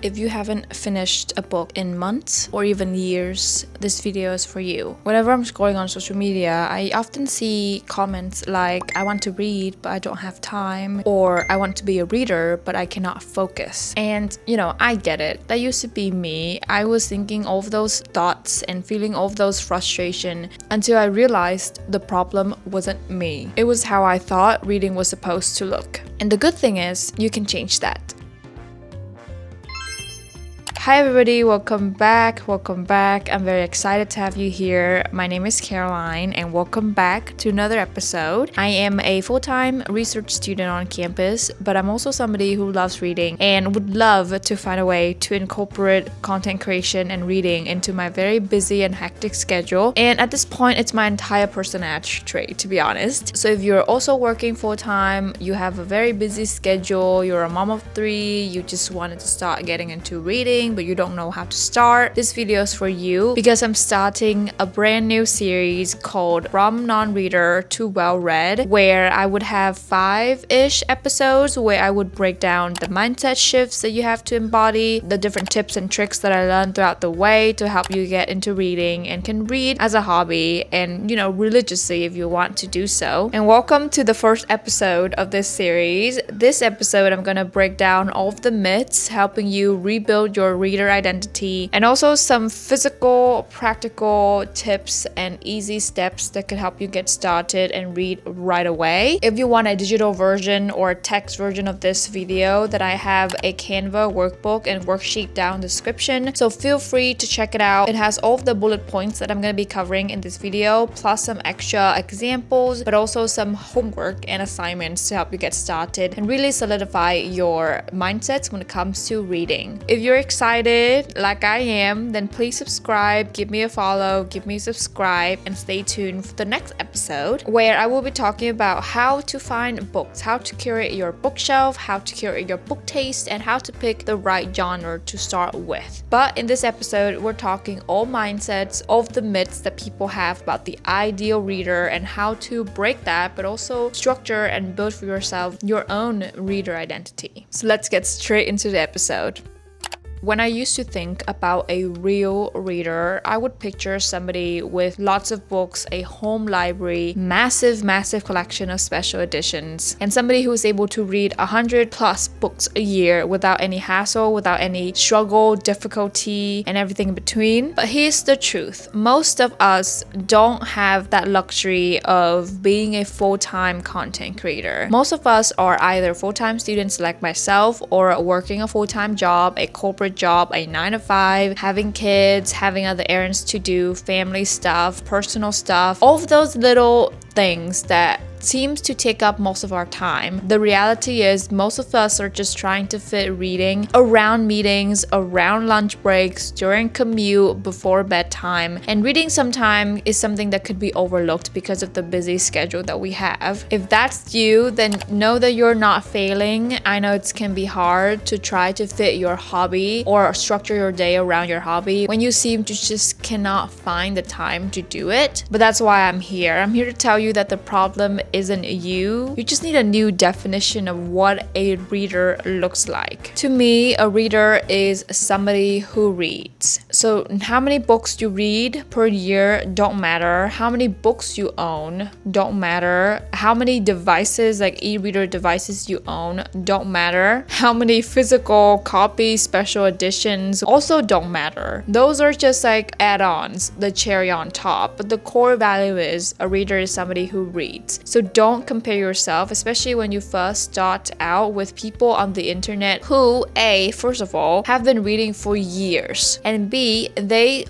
If you haven't finished a book in months or even years, this video is for you. Whenever I'm scrolling on social media, I often see comments like, I want to read, but I don't have time, or I want to be a reader, but I cannot focus. And, I get it. That used to be me. I was thinking all of those thoughts and feeling all of those frustration until I realized the problem wasn't me. It was how I thought reading was supposed to look. And the good thing is, you can change that. Hi everybody, welcome back. I'm very excited to have you here. My name is Caroline and welcome back to another episode. I am a full-time research student on campus, but I'm also somebody who loves reading and would love to find a way to incorporate content creation and reading into my very busy and hectic schedule. And at this point, it's my entire personality trait, to be honest. So if you're also working full-time, you have a very busy schedule, you're a mom of 3, you just wanted to start getting into reading, but you don't know how to start, this video is for you because I'm starting a brand new series called From Non-Reader to Well-Read, where I would have 5-ish episodes where I would break down the mindset shifts that you have to embody, the different tips and tricks that I learned throughout the way to help you get into reading and can read as a hobby and, religiously if you want to do so. And welcome to the first episode of this series. This episode, I'm gonna break down all of the myths, helping you rebuild your reader identity, and also some physical, practical tips and easy steps that can help you get started and read right away. If you want a digital version or a text version of this video, then I have a Canva workbook and worksheet down in the description, so feel free to check it out. It has all of the bullet points that I'm going to be covering in this video, plus some extra examples, but also some homework and assignments to help you get started and really solidify your mindsets when it comes to reading. If you're excited like I am, then please subscribe, give me a follow, give me a subscribe, and stay tuned for the next episode where I will be talking about how to find books, how to curate your bookshelf, how to curate your book taste, and how to pick the right genre to start with. But in this episode, we're talking all mindsets, all of the myths that people have about the ideal reader and how to break that, but also structure and build for yourself your own reader identity. So let's get straight into the episode. When I used to think about a real reader, I would picture somebody with lots of books, a home library, massive collection of special editions, and somebody who is able to read 100 plus books a year without any hassle, without any struggle, difficulty, and everything in between. But here's the truth. Most of us don't have that luxury of being a full-time content creator. Most of us are either full-time students like myself or working a full-time job, a corporate job, a 9-to-5, having kids, having other errands to do, family stuff, personal stuff, all of those little things that seems to take up most of our time. The reality is most of us are just trying to fit reading around meetings, around lunch breaks, during commute, before bedtime, and reading sometimes is something that could be overlooked because of the busy schedule that we have. If that's you, then know that you're not failing. I know it can be hard to try to fit your hobby or structure your day around your hobby when you seem to just cannot find the time to do it. But that's why I'm here. I'm here to tell you that the problem isn't you. You just need a new definition of what a reader looks like. To me, a reader is somebody who reads. So how many books you read per year don't matter. How many books you own don't matter. How many devices, like e-reader devices you own, don't matter. How many physical copies, special editions also don't matter. Those are just like add-ons, the cherry on top. But the core value is a reader is somebody who reads. So don't compare yourself, especially when you first start out, with people on the internet who, A, first of all, have been reading for years, and B,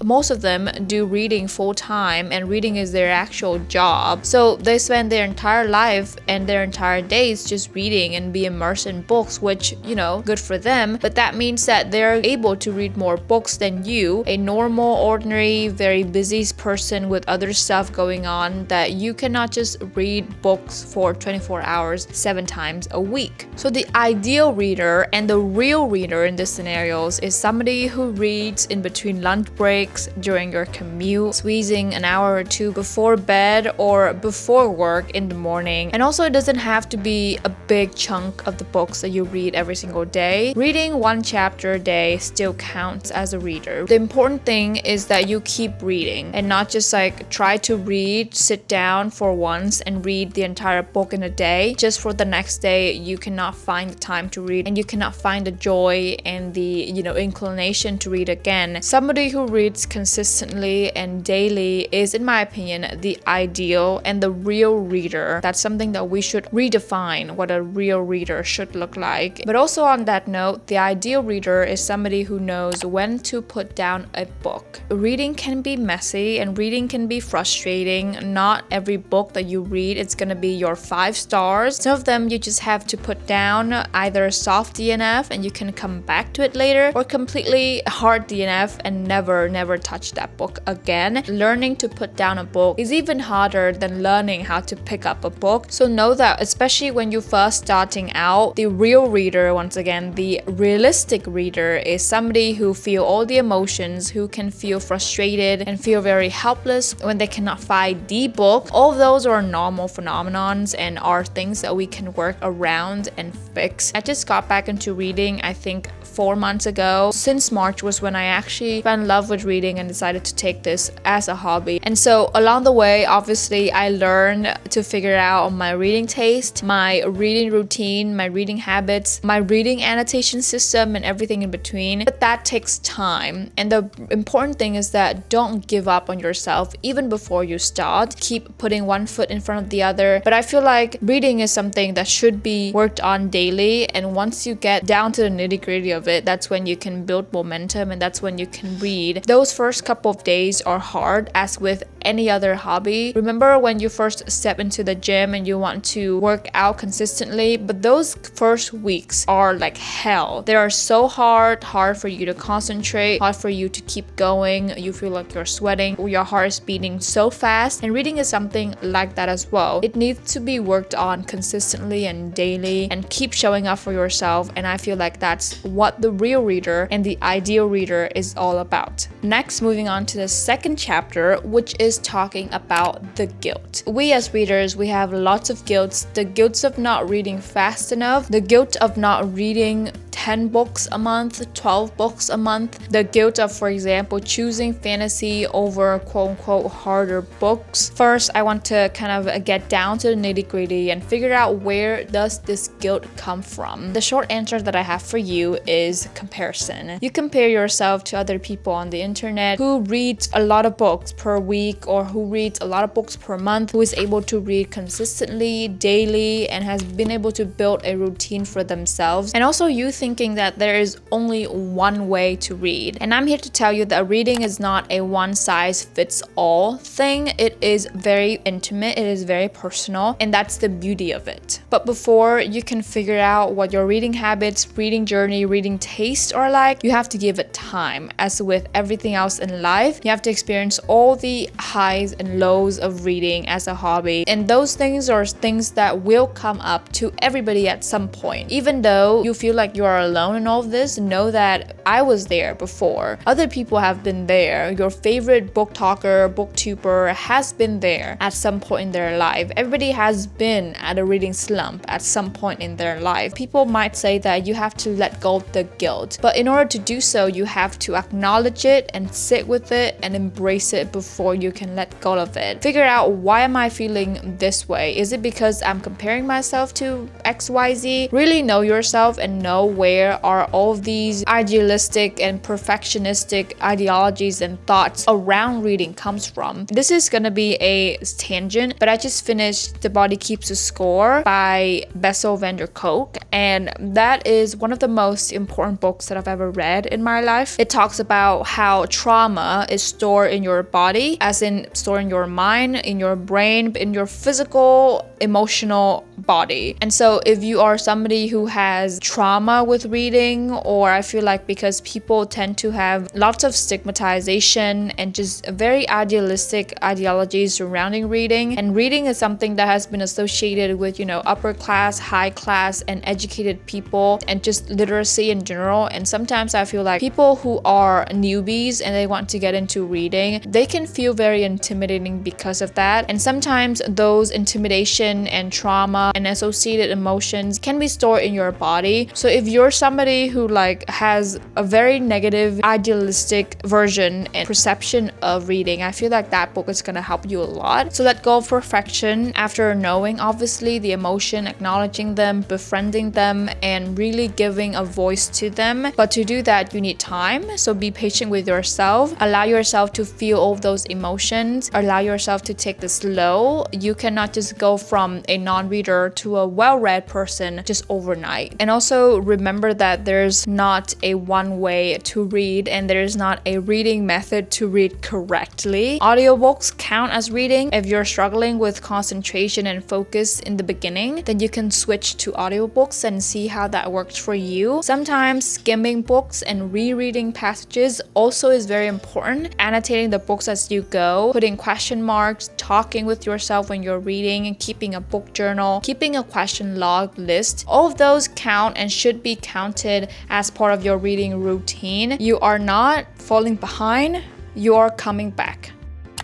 most of them do reading full time, and reading is their actual job. So they spend their entire life and their entire days just reading and be immersed in books, which, good for them, but that means that they're able to read more books than you, a normal, ordinary, very busy person with other stuff going on, that you cannot just read books for 24 hours, 7 times a week. So the ideal reader and the real reader in these scenarios is somebody who reads in between lunch breaks, during your commute, squeezing an hour or two before bed or before work in the morning. And also, it doesn't have to be a big chunk of the books that you read every single day. Reading 1 chapter a day still counts as a reader. The important thing is that you keep reading and not just like try to read, sit down for once and read the entire book in a day. Just for the next day, you cannot find the time to read and you cannot find the joy and the, inclination to read again. Somebody who reads consistently and daily is, in my opinion, the ideal and the real reader. That's something that we should redefine what a real reader should look like. But also on that note, the ideal reader is somebody who knows when to put down a book. Reading can be messy and reading can be frustrating. Not every book that you read is gonna be your 5 stars. Some of them you just have to put down either soft DNF and you can come back to it later, or completely hard DNF and never touch that book again. Learning to put down a book is even harder than learning how to pick up a book. So know that, especially when you're first starting out, the real reader, once again, the realistic reader is somebody who feel all the emotions, who can feel frustrated and feel very helpless when they cannot find the book. All of those are normal phenomenons and are things that we can work around and fix. I just got back into reading, I think 4 months ago. Since March was when I actually fell in love with reading and decided to take this as a hobby. And so along the way, obviously, I learned to figure out my reading taste, my reading routine, my reading habits, my reading annotation system, and everything in between. But that takes time. And the important thing is that don't give up on yourself even before you start. Keep putting one foot in front of the other. But I feel like reading is something that should be worked on daily. And once you get down to the nitty-gritty of it, that's when you can build momentum and that's when you can read. Those first couple of days are hard, as with any other hobby. Remember when you first step into the gym and you want to work out consistently, but those first weeks are like hell. They are so hard for you to concentrate, hard for you to keep going. You feel like you're sweating, your heart is beating so fast, and reading is something like that as well. It needs to be worked on consistently and daily and keep showing up for yourself, and I feel like that's what the real reader and the ideal reader is all about. Next, moving on to the second chapter, which is talking about the guilt. We as readers, we have lots of guilts. The guilt of not reading fast enough, the guilt of not reading 10 books a month, 12 books a month, the guilt of, for example, choosing fantasy over quote-unquote harder books. First, I want to kind of get down to the nitty-gritty and figure out where does this guilt come from. The short answer that I have for you is comparison. You compare yourself to other people on the internet who read a lot of books per week or who reads a lot of books per month, who is able to read consistently, daily, and has been able to build a routine for themselves. And also you thinking that there is only one way to read. And I'm here to tell you that reading is not a one-size-fits-all thing. It is very intimate, it is very personal, and that's the beauty of it. But before you can figure out what your reading habits, reading journey, reading taste are like, you have to give it time. As with everything else in life, you have to experience all the highs and lows of reading as a hobby. And those things are things that will come up to everybody at some point. Even though you feel like you are alone in all of this, know that I was there before. Other people have been there. Your favorite book talker, booktuber has been there at some point in their life. Everybody has been at a reading slump at some point in their life. People might say that you have to let go of the guilt, but in order to do so, you have to acknowledge it and sit with it and embrace it before you can let go of it. Figure out, why am I feeling this way? Is it because I'm comparing myself to XYZ? Really know yourself and know where are all of these idealistic and perfectionistic ideologies and thoughts around reading comes from. This is gonna be a tangent, but I just finished The Body Keeps a Score by Bessel van der Kolk, and that is one of the most important books that I've ever read in my life. It talks about how trauma is stored in your body, as in stored in your mind, in your brain, in your physical, emotional, body. And so if you are somebody who has trauma with reading, or I feel like because people tend to have lots of stigmatization and just very idealistic ideologies surrounding reading, and reading is something that has been associated with, upper class, high class, and educated people, and just literacy in general. And sometimes I feel like people who are newbies and they want to get into reading, they can feel very intimidating because of that. And sometimes those intimidation and trauma and associated emotions can be stored in your body. So if you're somebody who has a very negative idealistic version and perception of reading, I feel like that book is going to help you a lot. So let go of perfection after knowing obviously the emotion, acknowledging them, befriending them, and really giving a voice to them. But to do that, you need time. So be patient with yourself. Allow yourself to feel all of those emotions. Allow yourself to take this slow. You cannot just go from a non-reader to a well-read person just overnight. And also remember that there's not a one way to read, and there's not a reading method to read correctly. Audiobooks count as reading. If you're struggling with concentration and focus in the beginning, then you can switch to audiobooks and see how that works for you. Sometimes skimming books and rereading passages also is very important. Annotating the books as you go, putting question marks, talking with yourself when you're reading, and keeping a book journal, keeping a question log list. All of those count and should be counted as part of your reading routine. You are not falling behind, you're coming back.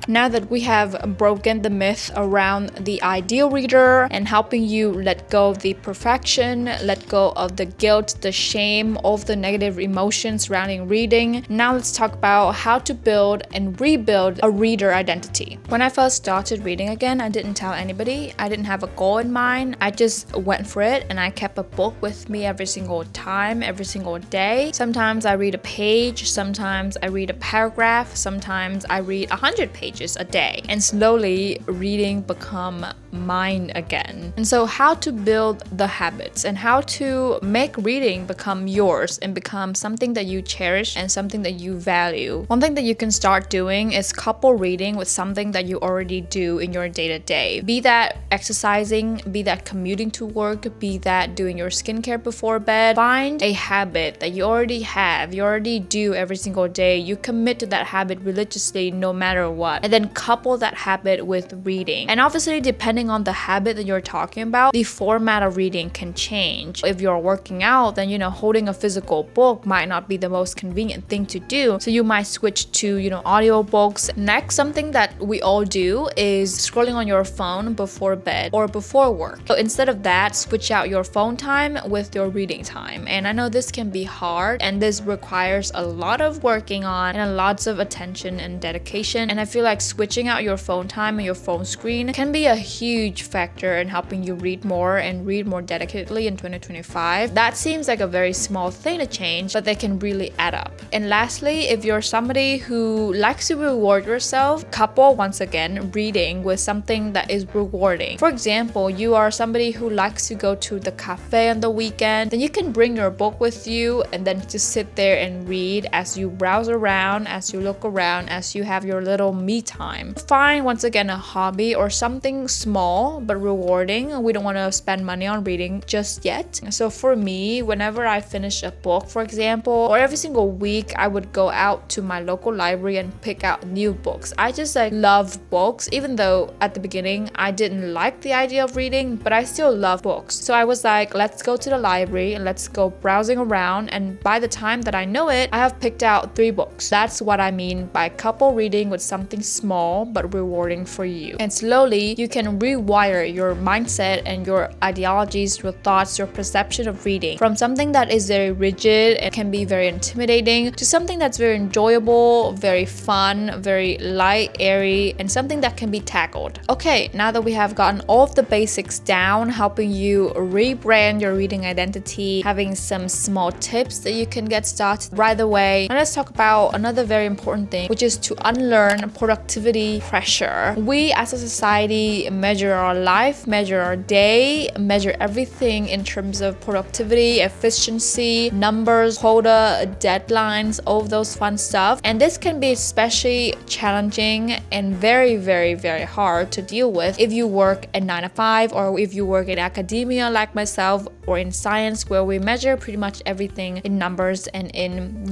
Now that we have broken the myth around the ideal reader and helping you let go of the perfection, let go of the guilt, the shame, all of the negative emotions surrounding reading, now let's talk about how to build and rebuild a reader identity. When I first started reading again, I didn't tell anybody. I didn't have a goal in mind. I just went for it, and I kept a book with me every single time, every single day. Sometimes I read a page, sometimes I read a paragraph, sometimes I read 100 pages a day, and slowly reading become mine again. And so how to build the habits and how to make reading become yours and become something that you cherish and something that you value. One thing that you can start doing is couple reading with something that you already do in your day-to-day. Be that exercising, be that commuting to work, be that doing your skincare before bed. Find a habit that you already have, you already do every single day. You commit to that habit religiously no matter what. And then couple that habit with reading. And obviously, depending on the habit that you're talking about, the format of reading can change. If you're working out, then holding a physical book might not be the most convenient thing to do. So you might switch to audiobooks. Next, something that we all do is scrolling on your phone before bed or before work. So instead of that, switch out your phone time with your reading time. And I know this can be hard, and this requires a lot of working on and lots of attention and dedication. And I feel like switching out your phone time and your phone screen can be a huge factor in helping you read more and read more dedicatedly in 2025. That seems like a very small thing to change, but they can really add up. And lastly, if you're somebody who likes to reward yourself, couple once again reading with something that is rewarding. For example, you are somebody who likes to go to the cafe on the weekend, then you can bring your book with you and then just sit there and read as you browse around, as you look around, as you have your little me time. Find once again a hobby or something small but rewarding. We don't want to spend money on reading just yet. So for me, whenever I finish a book, for example, or every single week, I would go out to my local library and pick out new books. I just love books, even though at the beginning I didn't like the idea of reading, but I still love books. So I was like, let's go to the library and let's go browsing around, and by the time that I know it, I have picked out 3 books. That's what I mean by couple reading with something small but rewarding for you. And slowly you can rewire your mindset and your ideologies, your thoughts, your perception of reading from something that is very rigid and can be very intimidating to something that's very enjoyable, very fun, very light, airy, and something that can be tackled. Okay, now that we have gotten all of the basics down, helping you rebrand your reading identity, having some small tips that you can get started right away, now let's talk about another very important thing, which is to unlearn productivity pressure. We as a society measure our life, measure our day, measure everything in terms of productivity, efficiency, numbers, quota, deadlines, all of those fun stuff. And this can be especially challenging and very, very, very hard to deal with if you work a 9 to 5 or if you work in academia like myself or in science, where we measure pretty much everything in numbers and in,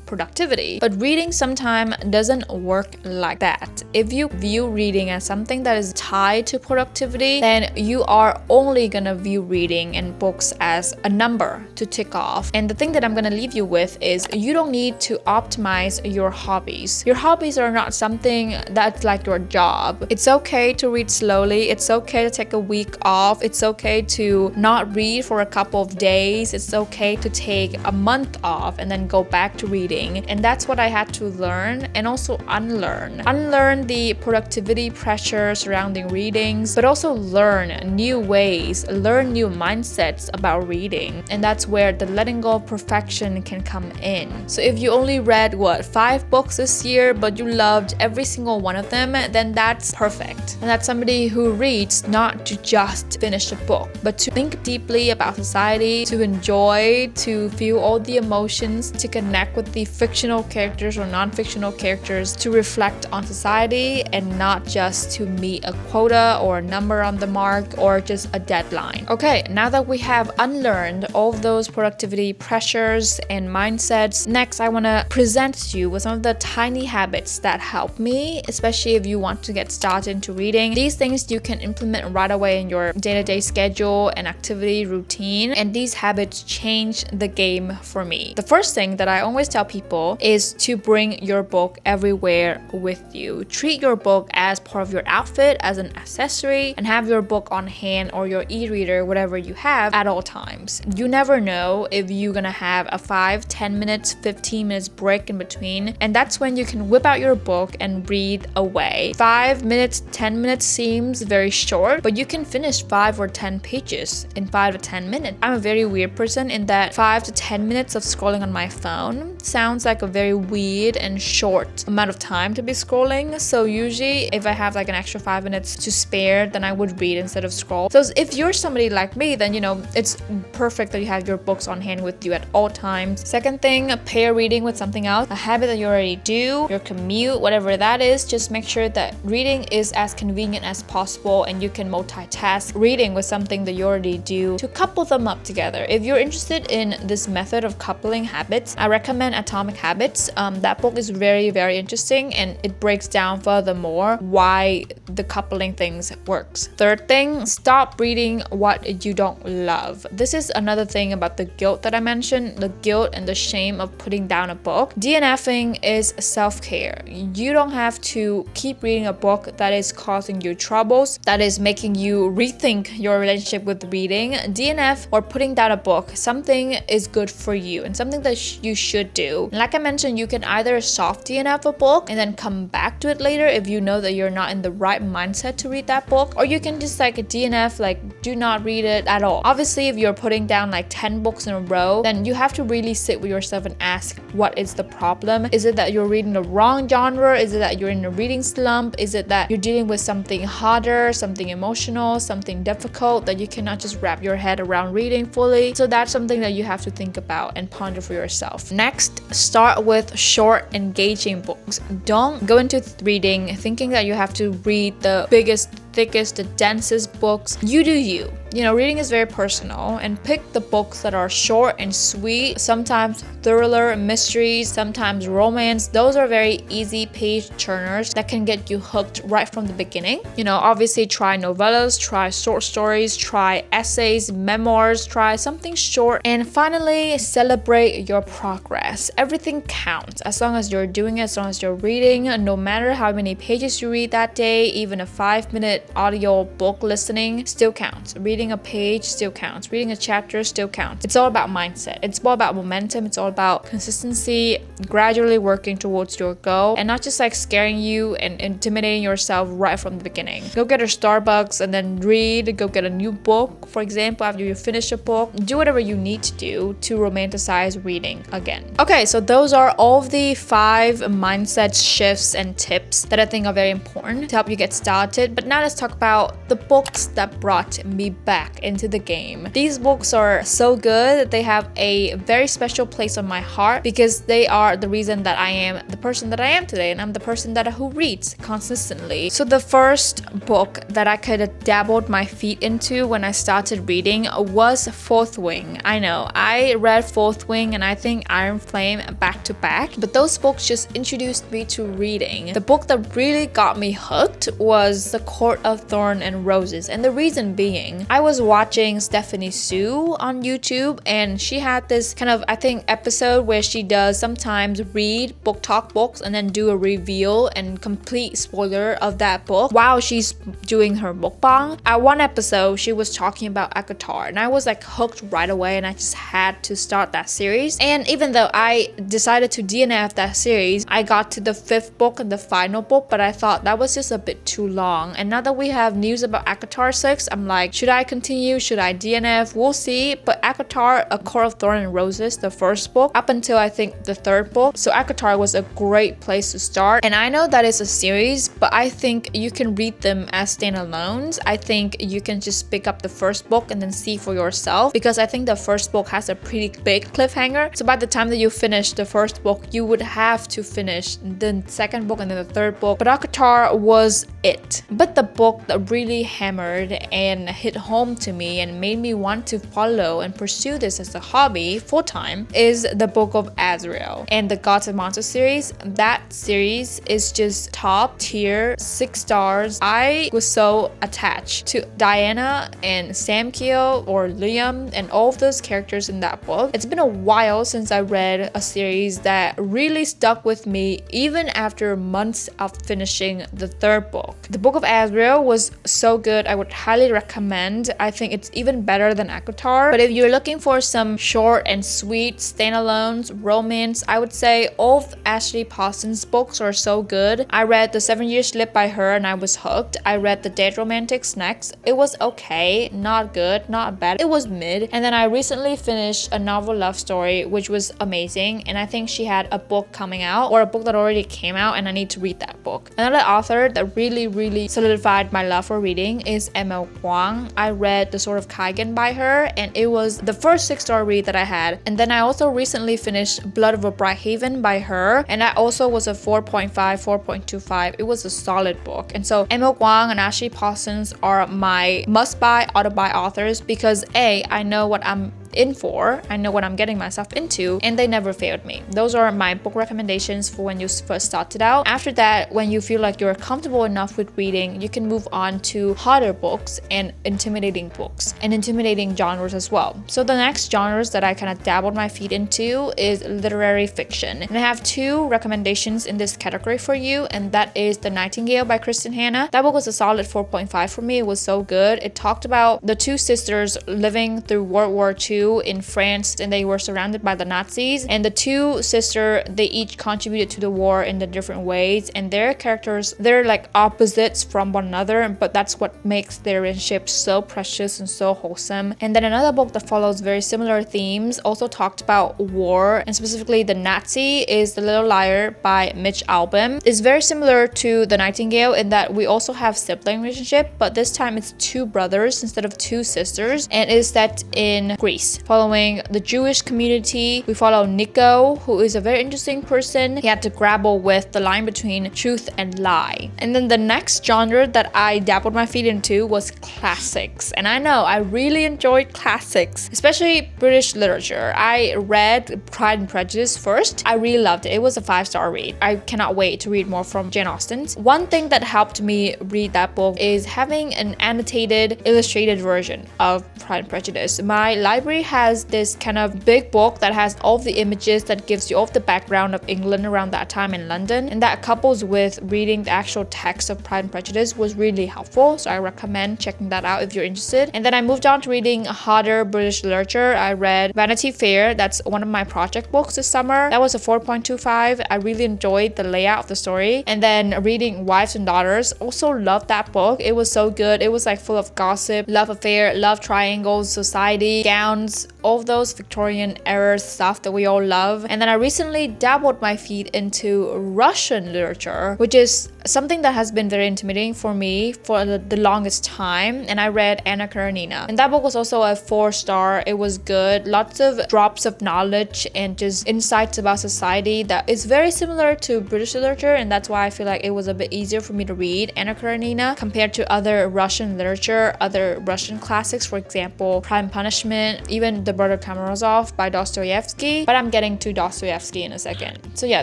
productivity. But reading sometimes doesn't work like that. If you view reading as something that is tied to productivity, then you are only gonna view reading and books as a number to tick off. And the thing that I'm gonna leave you with is you don't need to optimize your hobbies. Your hobbies are not something that's like your job. It's okay to read slowly. It's okay to take a week off. It's okay to not read for a couple of days. It's okay to take a month off and then go back to reading. And that's what I had to learn and also unlearn. Unlearn the productivity pressure surrounding readings, but also learn new ways, learn new mindsets about reading. And that's where the letting go of perfection can come in. So if you only read 5 books this year, but you loved every single one of them, then that's perfect. And that's somebody who reads not to just finish a book, but to think deeply about society, to enjoy, to feel all the emotions, to connect with the fictional characters or non-fictional characters, to reflect on society and not just to meet a quota or a number on the mark or just a deadline. Okay, now that we have unlearned all of those productivity pressures and mindsets, next I want to present to you with some of the tiny habits that help me, especially if you want to get started into reading. These things you can implement right away in your day-to-day schedule and activity routine, and these habits change the game for me. The first thing that I always tell people is to bring your book everywhere with you. Treat your book as part of your outfit, as an accessory, and have your book on hand or your e-reader, whatever you have, at all times. You never know if you're gonna have a 5, 10 minutes, 15 minutes break in between, and that's when you can whip out your book and read away. 5 minutes, 10 minutes seems very short, but you can finish 5 or 10 pages in 5 to 10 minutes. I'm a very weird person in that 5 to 10 minutes of scrolling on my phone sounds like a very weird and short amount of time to be scrolling. So usually if I have like an extra 5 minutes to spare, then I would read instead of scroll. So if you're somebody like me, then it's perfect that you have your books on hand with you at all times. Second thing, pair reading with something else, a habit that you already do, your commute, whatever that is. Just make sure that reading is as convenient as possible and you can multitask reading with something that you already do to couple them up together. If you're interested in this method of coupling habits, I recommend Atomic Habits. That book is very, very interesting and it breaks down furthermore why the coupling things works. Third thing, stop reading what you don't love. This is another thing about the guilt that I mentioned, the guilt and the shame of putting down a book. DNFing is self-care. You don't have to keep reading a book that is causing you troubles, that is making you rethink your relationship with reading. DNF or putting down a book, something is good for you and something that you should do. And like I mentioned, you can either soft DNF a book and then come back to it later if you know that you're not in the right mindset to read that book, or you can just DNF, do not read it at all. Obviously, if you're putting down 10 books in a row, then you have to really sit with yourself and ask, what is the problem? Is it that you're reading the wrong genre? Is it that you're in a reading slump? Is it that you're dealing with something harder, something emotional, something difficult that you cannot just wrap your head around reading fully? So that's something that you have to think about and ponder for yourself. Next, start with short, engaging books. Don't go into reading thinking that you have to read the biggest, thickest, the densest books. You do you. Reading is very personal, and pick the books that are short and sweet, sometimes thriller, mysteries, sometimes romance. Those are very easy page turners that can get you hooked right from the beginning. Obviously try novellas, try short stories, try essays, memoirs, try something short. And finally, celebrate your progress. Everything counts as long as you're doing it, as long as you're reading. No matter how many pages you read that day, even a 5-minute audio book listening still counts. Reading reading a page still counts. Reading a chapter still counts. It's all about mindset. It's all about momentum. It's all about consistency, gradually working towards your goal, and not just like scaring you and intimidating yourself right from the beginning. Go get a Starbucks and then read. Go get a new book, for example, after you finish a book. Do whatever you need to do to romanticize reading again. Okay, so those are all of the 5 mindset shifts and tips that I think are very important to help you get started. But now let's talk about the books that brought me back into the game. These books are so good. They have a very special place on my heart because they are the reason that I am the person that I am today, and I'm the person who reads consistently. So the first book that I could have dabbled my feet into when I started reading was Fourth Wing. I know, I read Fourth Wing and I think Iron Flame back to back, but those books just introduced me to reading. The book that really got me hooked was The Court of Thorn and Roses, and the reason being, I was watching Stephanie Sue on YouTube, and she had this kind of, I think, episode where she does sometimes read book talk books and then do a reveal and complete spoiler of that book while she's doing her mukbang. At one episode, she was talking about ACOTAR, and I was like hooked right away, and I just had to start that series. And even though I decided to DNF that series, I got to the 5th book and the final book, but I thought that was just a bit too long. And now that we have news about ACOTAR 6, I'm like, should I continue? Should I DNF? We'll see. But ACOTAR, A Court of Thorn and Roses, the first book, up until I think the 3rd book. So ACOTAR was a great place to start. And I know that it's a series, but I think you can read them as standalones. I think you can just pick up the first book and then see for yourself, because I think the first book has a pretty big cliffhanger. So by the time that you finish the first book, you would have to finish the 2nd book and then the 3rd book. But ACOTAR was it. But the book that really hammered and hit home to me and made me want to follow and pursue this as a hobby full-time is the Book of Azrael and the Gods and Monsters series. That series is just top tier, 6 stars. I was so attached to Diana and Samkiel or Liam and all of those characters in that book. It's been a while since I read a series that really stuck with me even after months of finishing the 3rd book. The Book of Azrael was so good. I would highly recommend. I think it's even better than ACOTAR. But if you're looking for some short and sweet standalones, romance, I would say all of Ashley Parsons' books are so good. I read The 7 Year Slip by her and I was hooked. I read The Dead Romantics next. It was okay, not good, not bad. It was mid. And then I recently finished A Novel Love Story, which was amazing. And I think she had a book coming out, or a book that already came out, and I need to read that book. Another author that really solidified my love for reading is M.L. Kwang. I read The Sword of Kaigen by her, and it was the first 6-star read that I had. And then I also recently finished Blood of a Bridehaven by her, and that also was a 4.5, 4.25. It was a solid book. And so M.L. Kwang and Ashley Parsons are my must-buy auto-buy authors because A, I know what I'm in for, I know what I'm getting myself into, and they never failed me. Those are my book recommendations for when you first started out. After that, when you feel like you're comfortable enough with reading, you can move on to harder books and intimidating books and intimidating genres as well. So the next genres that I kind of dabbled my feet into is literary fiction, and I have 2 recommendations in this category for you, and that is The Nightingale by Kristen Hanna. That book was a solid 4.5 for me. It was so good. It talked about the 2 sisters living through World War II in France, and they were surrounded by the Nazis, and the 2 sisters, they each contributed to the war in the different ways, and their characters, they're like opposites from one another, but that's what makes their relationship so precious and so wholesome. And then another book that follows very similar themes, also talked about war, and specifically the Nazi, is The Little Liar by Mitch Albom. It's very similar to The Nightingale in that we also have sibling relationship, but this time it's 2 brothers instead of 2 sisters, and it is set in Greece. Following the Jewish community, we follow Nico, who is a very interesting person. He had to grapple with the line between truth and lie. And then the next genre that I dabbled my feet into was classics. And I know I really enjoyed classics, especially British literature. I read Pride and Prejudice first. I really loved it. It was a 5-star read. I cannot wait to read more from Jane Austen. One thing that helped me read that book is having an annotated, illustrated version of Pride and Prejudice. My library library has this kind of big book that has all the images that gives you all the background of England around that time in London, and that couples with reading the actual text of Pride and Prejudice was really helpful. So I recommend checking that out if you're interested. And then I moved on to reading harder British literature. I read Vanity Fair. That's one of my project books this summer. That was a 4.25. I really enjoyed the layout of the story. And then reading Wives and Daughters, also loved that book. It was so good. It was like full of gossip, love affair, love triangles, society, gowns, all of those Victorian era stuff that we all love. And then I recently dabbled my feet into Russian literature, which is something that has been very intimidating for me for the longest time. And I read Anna Karenina, and that book was also a 4-star. It was good, lots of drops of knowledge and just insights about society that is very similar to British literature, and that's why I feel like it was a bit easier for me to read Anna Karenina compared to other Russian literature, other Russian classics, for example Pride and Punishment, even The Brother Karamazov by Dostoevsky. But I'm getting to Dostoevsky in a second. So yeah,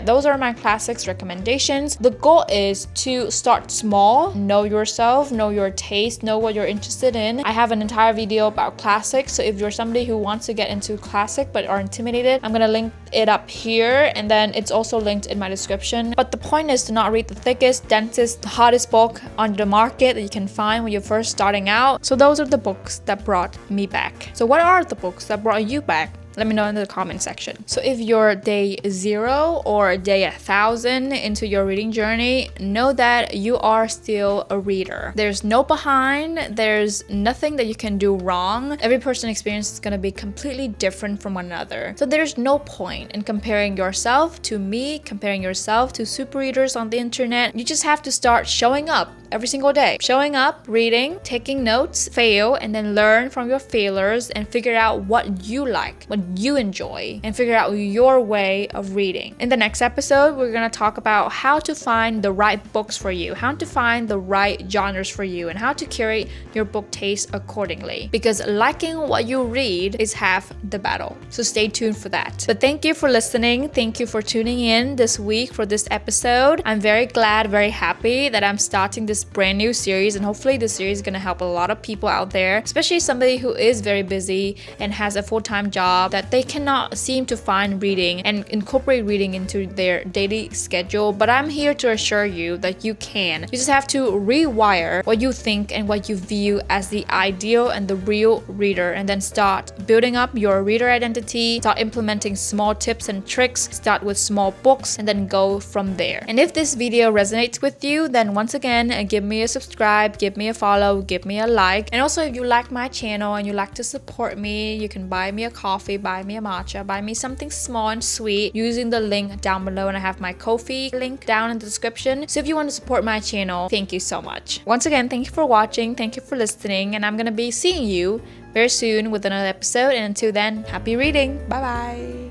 those are my classics recommendations. The goal is to start small, know yourself, know your taste, know what you're interested in. I have an entire video about classics, so if you're somebody who wants to get into classic but are intimidated, I'm gonna link it up here, and then it's also linked in my description. But the point is to not read the thickest, densest, hottest book on the market that you can find when you're first starting out. So those are the books that brought me back. So what are the books that brought you back? Let me know in the comment section. So if you're day 0 or day 1,000 into your reading journey, know that you are still a reader. There's no behind, there's nothing that you can do wrong. Every person's experience is gonna be completely different from one another. So there's no point in comparing yourself to me, comparing yourself to super readers on the internet. You just have to start showing up every single day. Showing up, reading, taking notes, fail, and then learn from your failures and figure out what you like, what you enjoy, and figure out your way of reading. In the next episode, we're gonna talk about how to find the right books for you, how to find the right genres for you, and how to curate your book taste accordingly. Because liking what you read is half the battle. So stay tuned for that. But thank you for listening. Thank you for tuning in this week for this episode. I'm very glad, very happy that I'm starting this brand new series, and hopefully this series is going to help a lot of people out there, especially somebody who is very busy and has a full-time job that they cannot seem to find reading and incorporate reading into their daily schedule. But I'm here to assure you that you can. You just have to rewire what you think and what you view as the ideal and the real reader, and then start building up your reader identity, start implementing small tips and tricks, start with small books, and then go from there. And if this video resonates with you, then once again, give me a subscribe, give me a follow, give me a like. And also, if you like my channel and you like to support me, you can buy me a coffee, buy me a matcha, buy me something small and sweet using the link down below, and I have my Ko-fi link down in the description. So if you want to support my channel, thank you so much. Once again, thank you for watching, thank you for listening, and I'm gonna be seeing you very soon with another episode. And until then, happy reading. Bye bye.